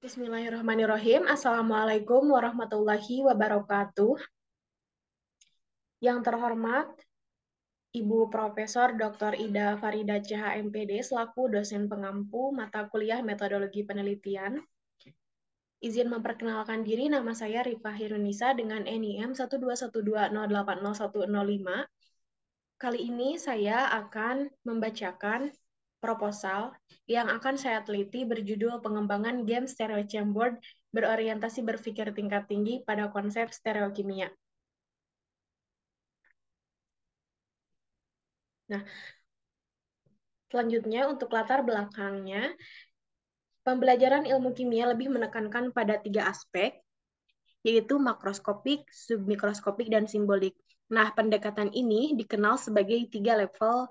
Bismillahirrahmanirrahim. Assalamualaikum warahmatullahi wabarakatuh. Yang terhormat, Ibu Profesor Dr. Ida Farida CH MPD selaku dosen pengampu mata kuliah metodologi penelitian. Izin memperkenalkan diri, nama saya Rifa Hirunisa dengan NIM 12120800105. Kali ini saya akan membacakan proposal yang akan saya teliti berjudul Pengembangan Game Stereo Chamberboard berorientasi berpikir tingkat tinggi pada konsep stereokimia. Nah, selanjutnya untuk latar belakangnya, pembelajaran ilmu kimia lebih menekankan pada 3 aspek, yaitu makroskopik, submikroskopik, dan simbolik. Nah, pendekatan ini dikenal sebagai 3 level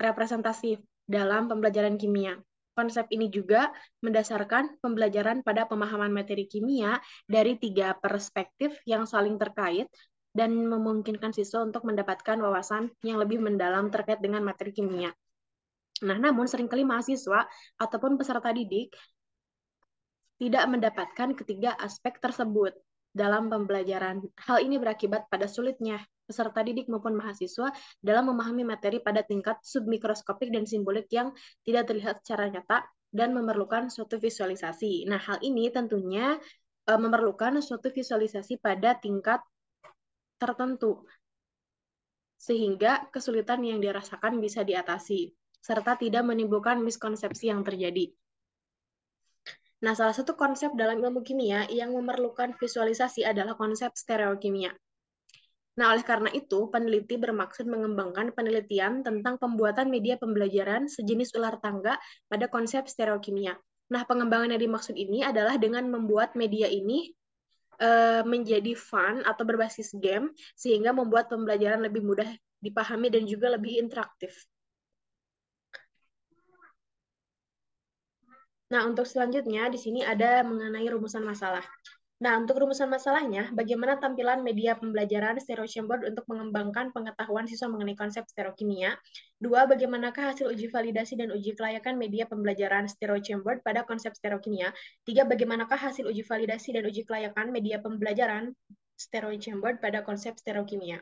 representatif dalam pembelajaran kimia. Konsep ini juga mendasarkan pembelajaran pada pemahaman materi kimia dari 3 perspektif yang saling terkait dan memungkinkan siswa untuk mendapatkan wawasan yang lebih mendalam terkait dengan materi kimia. Nah, namun seringkali mahasiswa ataupun peserta didik tidak mendapatkan ketiga aspek tersebut dalam pembelajaran. Hal ini berakibat pada sulitnya peserta didik maupun mahasiswa dalam memahami materi pada tingkat submikroskopik dan simbolik yang tidak terlihat secara nyata dan memerlukan suatu visualisasi. Nah, hal ini tentunya memerlukan suatu visualisasi pada tingkat tertentu sehingga kesulitan yang dirasakan bisa diatasi serta tidak menimbulkan miskonsepsi yang terjadi. Nah, salah satu konsep dalam ilmu kimia yang memerlukan visualisasi adalah konsep stereokimia. Nah, oleh karena itu, peneliti bermaksud mengembangkan penelitian tentang pembuatan media pembelajaran sejenis ular tangga pada konsep stereokimia. Nah, pengembangan yang dimaksud ini adalah dengan membuat media ini menjadi fun atau berbasis game, sehingga membuat pembelajaran lebih mudah dipahami dan juga lebih interaktif. Nah, untuk selanjutnya, di sini ada mengenai rumusan masalah. Nah, untuk rumusan masalahnya, bagaimana tampilan media pembelajaran stereo chamber untuk mengembangkan pengetahuan siswa mengenai konsep stereokimia. Dua, bagaimanakah hasil uji validasi dan uji kelayakan media pembelajaran stereo chamber pada konsep stereokimia. Tiga, bagaimanakah hasil uji validasi dan uji kelayakan media pembelajaran stereo chamber pada konsep stereokimia.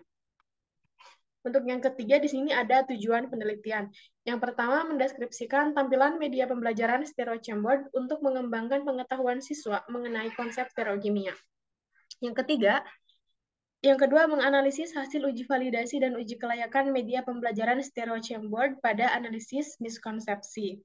Untuk yang ketiga, di sini ada tujuan penelitian. Yang pertama, mendeskripsikan tampilan media pembelajaran stereo chamber untuk mengembangkan pengetahuan siswa mengenai konsep stereokimia. Yang kedua, menganalisis hasil uji validasi dan uji kelayakan media pembelajaran stereo chamber pada analisis miskonsepsi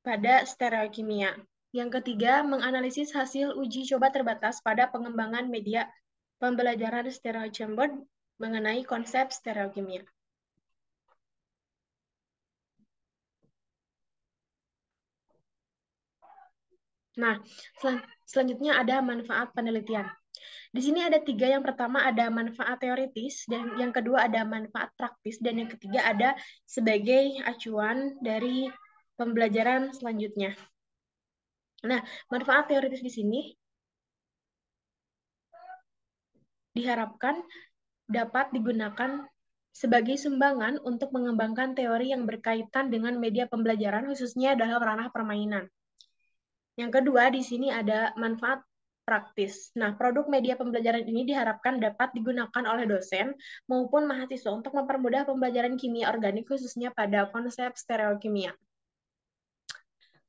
pada stereokimia. Yang ketiga, menganalisis hasil uji coba terbatas pada pengembangan media pembelajaran stereo chamber mengenai konsep stereokimia. Nah, selanjutnya ada manfaat penelitian. Di sini ada 3. Yang pertama ada manfaat teoritis, dan yang kedua ada manfaat praktis, dan yang ketiga ada sebagai acuan dari pembelajaran selanjutnya. Nah, manfaat teoritis di sini diharapkan dapat digunakan sebagai sumbangan untuk mengembangkan teori yang berkaitan dengan media pembelajaran, khususnya dalam ranah permainan. Yang kedua, di sini ada manfaat praktis. Nah, produk media pembelajaran ini diharapkan dapat digunakan oleh dosen maupun mahasiswa untuk mempermudah pembelajaran kimia organik, khususnya pada konsep stereokimia.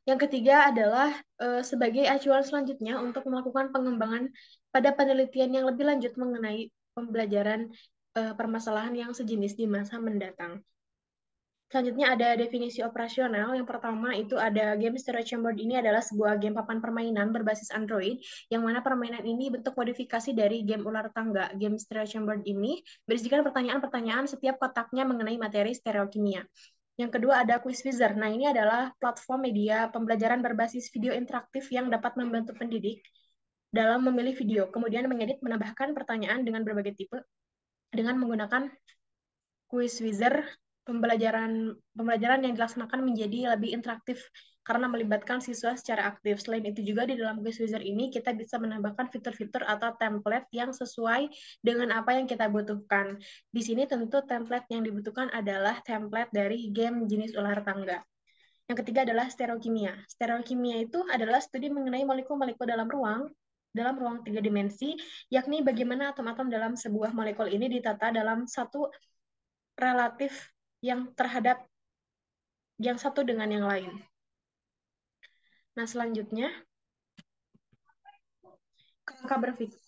Yang ketiga adalah sebagai acuan selanjutnya untuk melakukan pengembangan pada penelitian yang lebih lanjut mengenai pembelajaran permasalahan yang sejenis di masa mendatang. Selanjutnya ada definisi operasional. Yang pertama itu ada game stereo chamber. Ini adalah sebuah game papan permainan berbasis Android, yang mana permainan ini bentuk modifikasi dari game ular tangga. Game stereo chamber ini berisikan pertanyaan-pertanyaan setiap kotaknya mengenai materi stereokimia. Yang kedua ada Quizizzer. Nah, ini adalah platform media pembelajaran berbasis video interaktif yang dapat membantu pendidik dalam memilih video, kemudian mengedit, menambahkan pertanyaan dengan berbagai tipe dengan menggunakan Quizizzer. Pembelajaran yang dilaksanakan menjadi lebih interaktif karena melibatkan siswa secara aktif. Selain itu juga di dalam Quizizzer ini kita bisa menambahkan fitur-fitur atau template yang sesuai dengan apa yang kita butuhkan. Di sini tentu template yang dibutuhkan adalah template dari game jenis ular tangga. Yang ketiga adalah stereokimia. Stereokimia itu adalah studi mengenai molekul-molekul dalam ruang tiga dimensi, yakni bagaimana atom-atom dalam sebuah molekul ini ditata dalam satu relatif yang terhadap yang satu dengan yang lain. Nah, selanjutnya kerangka berpikir.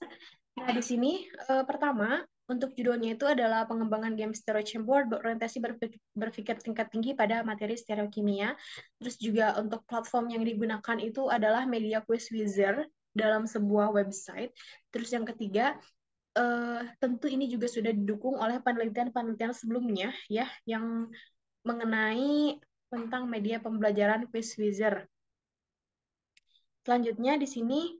Nah, di sini pertama untuk judulnya itu adalah pengembangan game stereo chamber berorientasi berpikir tingkat tinggi pada materi stereokimia. Terus juga untuk platform yang digunakan itu adalah Media Quiz Wizard dalam sebuah website. Terus yang ketiga, tentu ini juga sudah didukung oleh penelitian-penelitian sebelumnya ya yang mengenai tentang media pembelajaran Quiz Wizard. Selanjutnya di sini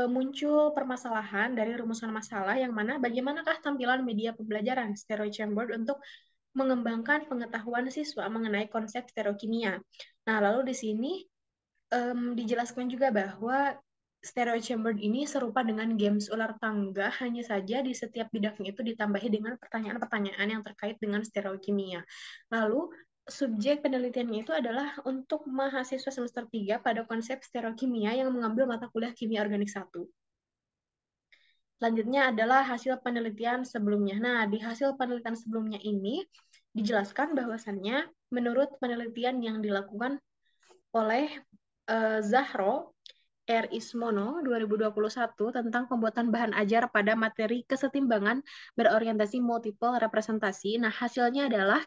muncul permasalahan dari rumusan masalah yang mana bagaimanakah tampilan media pembelajaran stereo chamber untuk mengembangkan pengetahuan siswa mengenai konsep stereokimia. Nah, lalu di sini dijelaskan juga bahwa stereo chamber ini serupa dengan games ular tangga, hanya saja di setiap bidangnya itu ditambahi dengan pertanyaan-pertanyaan yang terkait dengan stereokimia. Lalu subjek penelitiannya itu adalah untuk mahasiswa semester 3 pada konsep stereokimia yang mengambil mata kuliah kimia organik 1. Selanjutnya adalah hasil penelitian sebelumnya. Nah, di hasil penelitian sebelumnya ini dijelaskan bahwasannya menurut penelitian yang dilakukan oleh Zahro R. Ismono 2021 tentang pembuatan bahan ajar pada materi kesetimbangan berorientasi multiple representasi. Nah, hasilnya adalah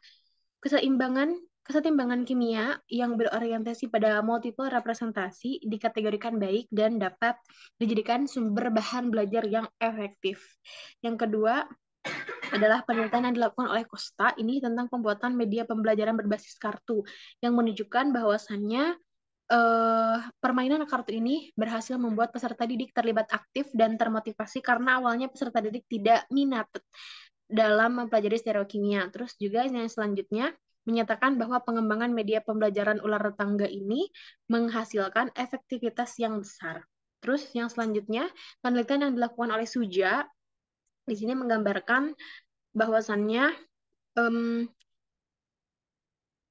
kesetimbangan kimia yang berorientasi pada multiple representasi dikategorikan baik dan dapat dijadikan sumber bahan belajar yang efektif. Yang kedua adalah penelitian yang dilakukan oleh Costa ini tentang pembuatan media pembelajaran berbasis kartu yang menunjukkan bahwasannya permainan kartu ini berhasil membuat peserta didik terlibat aktif dan termotivasi karena awalnya peserta didik tidak minat dalam mempelajari stereokimia. Terus juga yang selanjutnya menyatakan bahwa pengembangan media pembelajaran ular tangga ini menghasilkan efektivitas yang besar. Terus yang selanjutnya, penelitian yang dilakukan oleh Suja di sini menggambarkan bahwasannya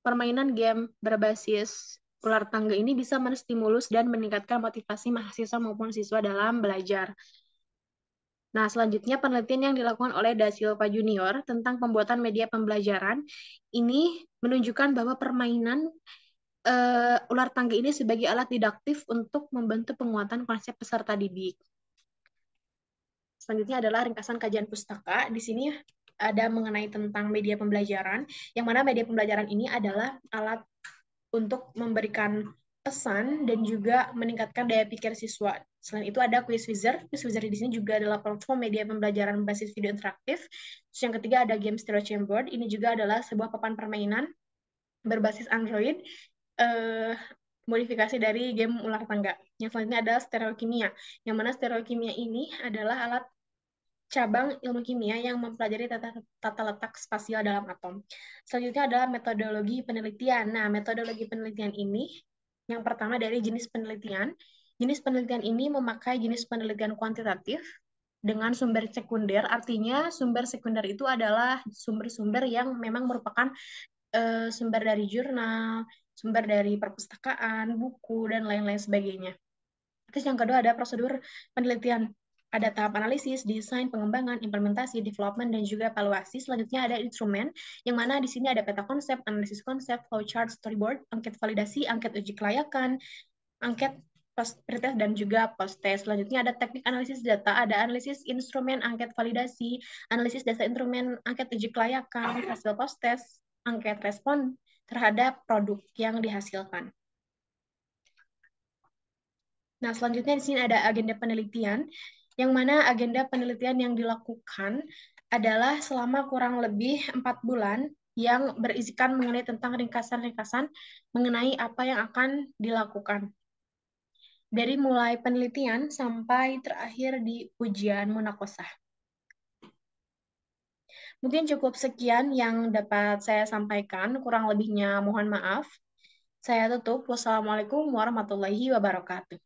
permainan game berbasis ular tangga ini bisa menstimulus dan meningkatkan motivasi mahasiswa maupun siswa dalam belajar. Nah, selanjutnya penelitian yang dilakukan oleh Da Silva Junior tentang pembuatan media pembelajaran ini menunjukkan bahwa permainan ular tangga ini sebagai alat didaktif untuk membantu penguatan konsep peserta didik. Selanjutnya adalah ringkasan kajian pustaka. Di sini ada mengenai tentang media pembelajaran, yang mana media pembelajaran ini adalah alat untuk memberikan pesan dan juga meningkatkan daya pikir siswa. Selain itu ada Quiz Wizard. Quiz Wizard di sini juga adalah platform media pembelajaran berbasis video interaktif. Terus yang ketiga ada Game Stereo Chamber. Ini juga adalah sebuah papan permainan berbasis Android. Modifikasi dari game ular tangga. Yang selanjutnya ada stereokimia. Yang mana stereokimia ini adalah alat cabang ilmu kimia yang mempelajari tata letak spasial dalam atom. Selanjutnya adalah metodologi penelitian. Nah, metodologi penelitian ini yang pertama dari jenis penelitian. Jenis penelitian ini memakai jenis penelitian kuantitatif dengan sumber sekunder. Artinya sumber sekunder itu adalah sumber-sumber yang memang merupakan sumber dari jurnal, sumber dari perpustakaan, buku, dan lain-lain sebagainya. Terus yang kedua ada prosedur penelitian. Ada tahap analisis, desain, pengembangan, implementasi, development, dan juga evaluasi. Selanjutnya ada instrumen, yang mana di sini ada peta konsep, analisis konsep, flowchart, storyboard, angket validasi, angket uji kelayakan, angket pretest, dan juga post-test. Selanjutnya ada teknik analisis data, ada analisis instrumen, angket validasi, analisis data instrumen, angket uji kelayakan, hasil post-test, angket respon terhadap produk yang dihasilkan. Nah, selanjutnya di sini ada agenda penelitian, yang mana agenda penelitian yang dilakukan adalah selama kurang lebih 4 bulan yang berisikan mengenai tentang ringkasan-ringkasan mengenai apa yang akan dilakukan. Dari mulai penelitian sampai terakhir di ujian munakosah. Mungkin cukup sekian yang dapat saya sampaikan, kurang lebihnya mohon maaf. Saya tutup. Wassalamualaikum warahmatullahi wabarakatuh.